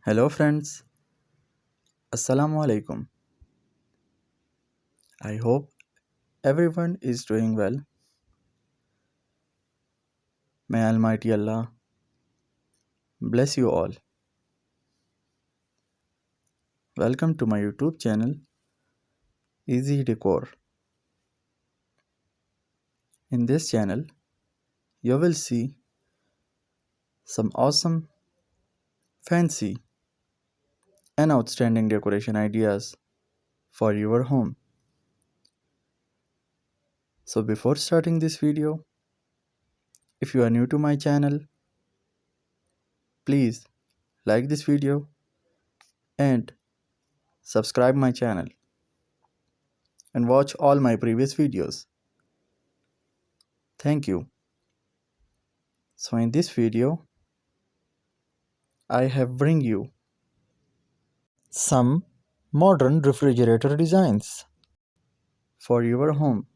Hello friends, Assalamu alaikum. I hope everyone is doing well. May Almighty Allah bless you all. Welcome to my YouTube channel Easy Decor. In this channel, you will see some awesome, fancy, and outstanding decoration ideas for your home. So before starting this video, if you are new to my channel, please like this video and subscribe my channel and watch all my previous videos. Thank you. So in this video, I have bring you some modern refrigerator designs for your home,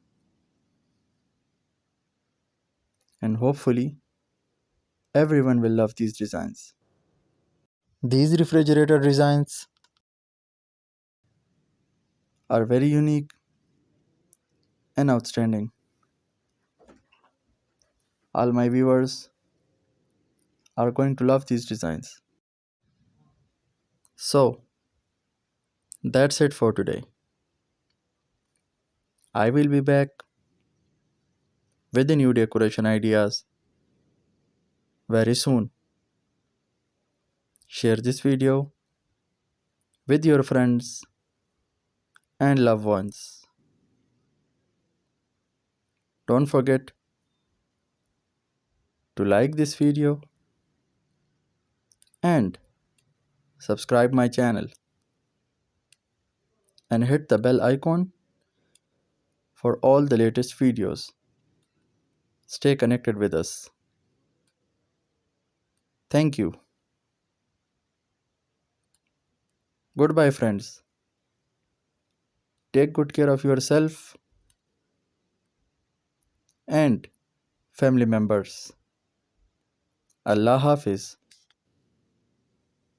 and hopefully everyone will love these designs. These refrigerator designs are very unique and outstanding. All my viewers are going to love these designs. So that's it for today. I will be back with the new decoration ideas very soon. Share this video with your friends and loved ones. Don't forget to like this video and subscribe my channel and hit the bell icon for all the latest videos. Stay connected with us. Thank you. Goodbye, friends. Take good care of yourself and family members. Allah Hafiz.